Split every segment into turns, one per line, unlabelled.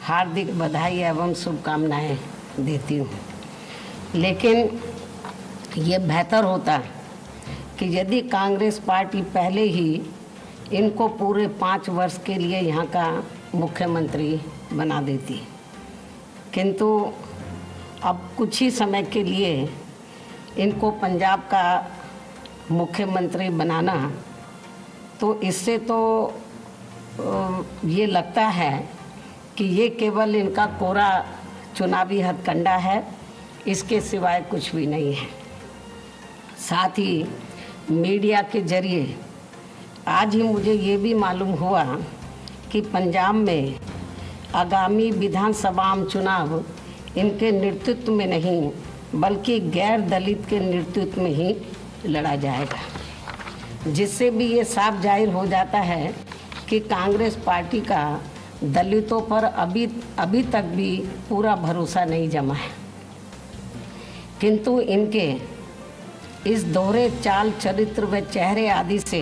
हार्दिक बधाई एवं शुभकामनाएं देती हूँ। लेकिन ये बेहतर होता कि यदि कांग्रेस पार्टी पहले ही इनको पूरे 5 वर्ष के लिए यहाँ का मुख्यमंत्री बना देती, किंतु अब कुछ ही समय के लिए इनको पंजाब का मुख्यमंत्री बनाना, तो इससे तो ये लगता है कि ये केवल इनका कोरा चुनावी हथकंडा है, इसके सिवाय कुछ भी नहीं है। साथ ही मीडिया के जरिए आज ही मुझे ये भी मालूम हुआ कि पंजाब में आगामी विधानसभा चुनाव इनके नेतृत्व में नहीं बल्कि गैर दलित के नेतृत्व में ही लड़ा जाएगा, जिससे भी ये साफ जाहिर हो जाता है कि कांग्रेस पार्टी का दलितों पर अभी तक भी पूरा भरोसा नहीं जमा है। किंतु इनके इस दोहरे चाल चरित्र व चेहरे आदि से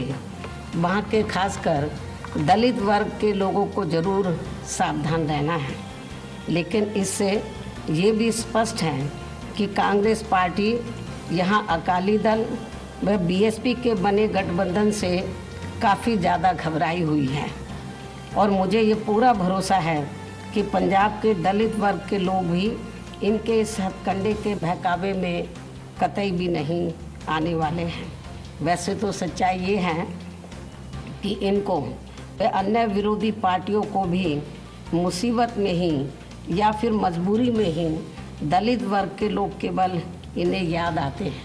वहाँ के खासकर दलित वर्ग के लोगों को जरूर सावधान रहना है। लेकिन इससे ये भी स्पष्ट है कि कांग्रेस पार्टी यहाँ अकाली दल व बीएसपी के बने गठबंधन से काफ़ी ज़्यादा घबराई हुई है, और मुझे ये पूरा भरोसा है कि पंजाब के दलित वर्ग के लोग भी इनके इस हथकंडे के बहकावे में कतई भी नहीं आने वाले हैं। वैसे तो सच्चाई ये है कि इनको अन्य विरोधी पार्टियों को भी मुसीबत में ही या फिर मजबूरी में ही दलित वर्ग के लोग केवल इन्हें याद आते हैं,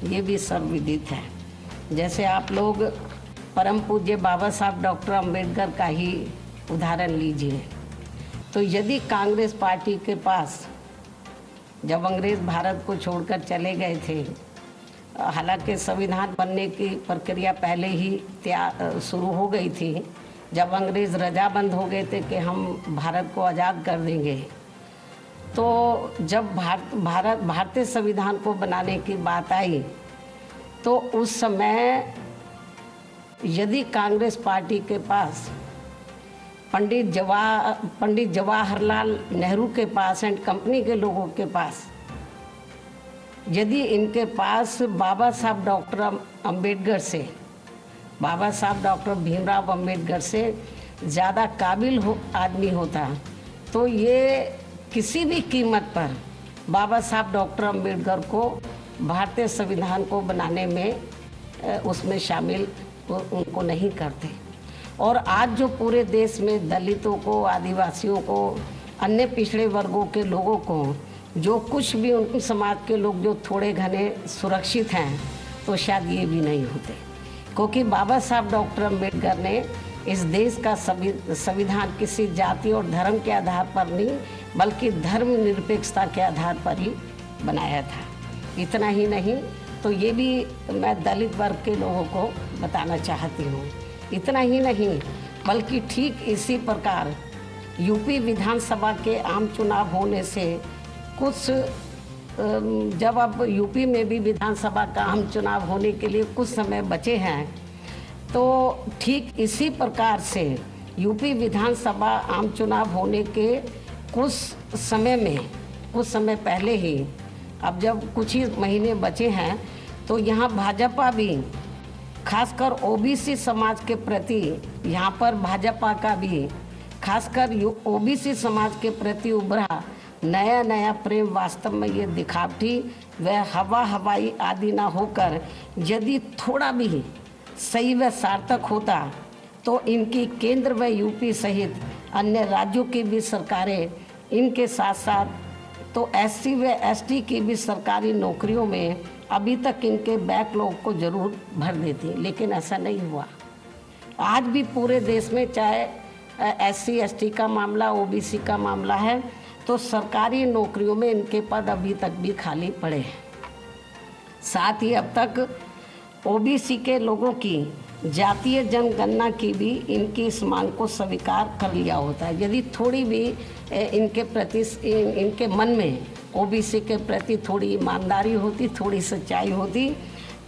ये भी सर्वविदित है। जैसे आप लोग परम पूज्य बाबा साहब डॉक्टर अंबेडकर का ही उदाहरण लीजिए। तो यदि कांग्रेस पार्टी के पास जब अंग्रेज़ भारत को छोड़कर चले गए थे, हालांकि संविधान बनने की प्रक्रिया पहले ही शुरू हो गई थी, जब अंग्रेज़ रजामंद हो गए थे कि हम भारत को आज़ाद कर देंगे, तो जब भारतीय संविधान को बनाने की बात आई तो उस समय यदि कांग्रेस पार्टी के पास पंडित जवाहरलाल नेहरू के पास एंड कंपनी के लोगों के पास यदि इनके पास बाबा साहब डॉक्टर अंबेडकर से, बाबा साहब डॉक्टर भीमराव अंबेडकर से ज़्यादा काबिल आदमी होता, तो ये किसी भी कीमत पर बाबा साहब डॉक्टर अंबेडकर को भारतीय संविधान को बनाने में उसमें शामिल उनको नहीं करते। और आज जो पूरे देश में दलितों को, आदिवासियों को, अन्य पिछड़े वर्गों के लोगों को जो कुछ भी उनके समाज के लोग जो थोड़े घने सुरक्षित हैं, तो शायद ये भी नहीं होते, क्योंकि बाबा साहब डॉक्टर अंबेडकर ने इस देश का संविधान किसी जाति और धर्म के आधार पर नहीं बल्कि धर्मनिरपेक्षता के आधार पर ही बनाया था। इतना ही नहीं तो ये भी मैं दलित वर्ग के लोगों को बताना चाहती हूँ। इतना ही नहीं बल्कि ठीक इसी प्रकार यूपी विधानसभा के आम चुनाव होने से कुछ जब अब यूपी में भी विधानसभा का आम चुनाव होने के लिए कुछ समय बचे हैं, तो ठीक इसी प्रकार से यूपी विधानसभा आम चुनाव होने के कुछ समय पहले ही, अब जब कुछ ही महीने बचे हैं, तो यहाँ भाजपा भी खासकर ओबीसी समाज के प्रति, यहाँ पर भाजपा का भी खासकर ओबीसी समाज के प्रति उभरा नया प्रेम वास्तव में ये दिखावटी व हवाई आदि ना होकर यदि थोड़ा भी सही व सार्थक होता, तो इनकी केंद्र व यूपी सहित अन्य राज्यों की भी सरकारें इनके साथ साथ तो एससी व एसटी की भी सरकारी नौकरियों में अभी तक इनके बैकलॉग को जरूर भर देती, लेकिन ऐसा नहीं हुआ। आज भी पूरे देश में चाहे एससी एसटी का मामला, ओबीसी का मामला है, तो सरकारी नौकरियों में इनके पद अभी तक भी खाली पड़े हैं। साथ ही अब तक ओबीसी के लोगों की जातीय जनगणना की भी इनकी इस मांग को स्वीकार कर लिया होता है। यदि थोड़ी भी इनके प्रति इनके मन में ओबीसी के प्रति थोड़ी ईमानदारी होती, थोड़ी सच्चाई होती,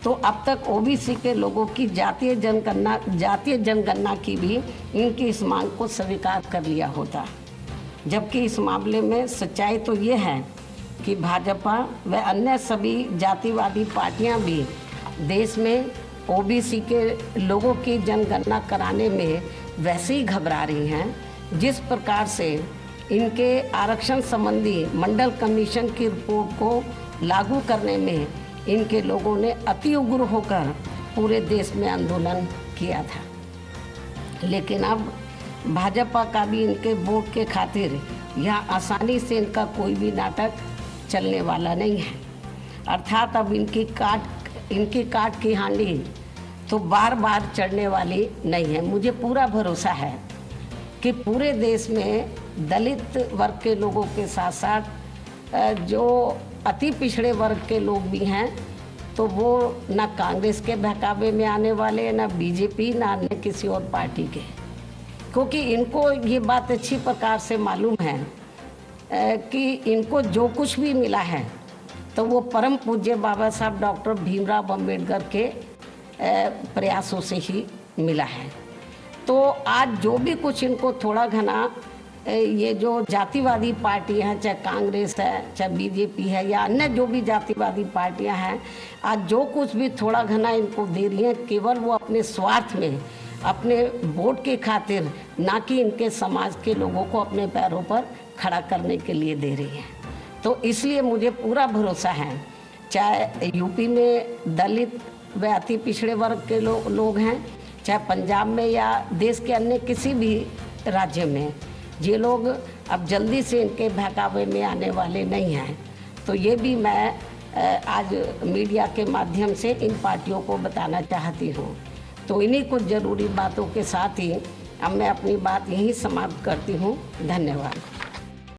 तो अब तक ओबीसी के लोगों की जातीय जनगणना की भी इनकी इस मांग को स्वीकार कर लिया होता। जबकि इस मामले में सच्चाई तो ये है कि भाजपा व अन्य सभी जातिवादी पार्टियां भी देश में ओबीसी के लोगों की जनगणना कराने में वैसे ही घबरा रही हैं जिस प्रकार से इनके आरक्षण संबंधी मंडल कमीशन की रिपोर्ट को लागू करने में इनके लोगों ने अति उग्र होकर पूरे देश में आंदोलन किया था। लेकिन अब भाजपा का भी इनके वोट के खातिर यहाँ आसानी से इनका कोई भी नाटक चलने वाला नहीं है। अर्थात अब इनकी काट की हांडी तो बार बार चढ़ने वाली नहीं है। मुझे पूरा भरोसा है कि पूरे देश में दलित वर्ग के लोगों के साथ साथ जो अति पिछड़े वर्ग के लोग भी हैं, तो वो ना कांग्रेस के बहकावे में आने वाले, ना बीजेपी, ना अन्य किसी और पार्टी के, क्योंकि इनको ये बात अच्छी प्रकार से मालूम है कि इनको जो कुछ भी मिला है तो वो परम पूज्य बाबा साहब डॉक्टर भीमराव अम्बेडकर के प्रयासों से ही मिला है। तो आज जो भी कुछ इनको थोड़ा घना ये जो जातिवादी पार्टी हैं, चाहे कांग्रेस है, चाहे बीजेपी है या अन्य जो भी जातिवादी पार्टियां हैं, आज जो कुछ भी थोड़ा घना इनको दे रही हैं, केवल वो अपने स्वार्थ में, अपने वोट के खातिर, ना कि इनके समाज के लोगों को अपने पैरों पर खड़ा करने के लिए दे रही हैं। तो इसलिए मुझे पूरा भरोसा है, चाहे यूपी में दलित व अति पिछड़े वर्ग के लोग हैं, चाहे पंजाब में या देश के अन्य किसी भी राज्य में, ये लोग अब जल्दी से इनके बहकावे में आने वाले नहीं हैं। तो ये भी मैं आज मीडिया के माध्यम से इन पार्टियों को बताना चाहती हूँ। तो इन्हीं कुछ ज़रूरी बातों के साथ ही अब मैं अपनी बात यहीं समाप्त करती हूँ। धन्यवाद।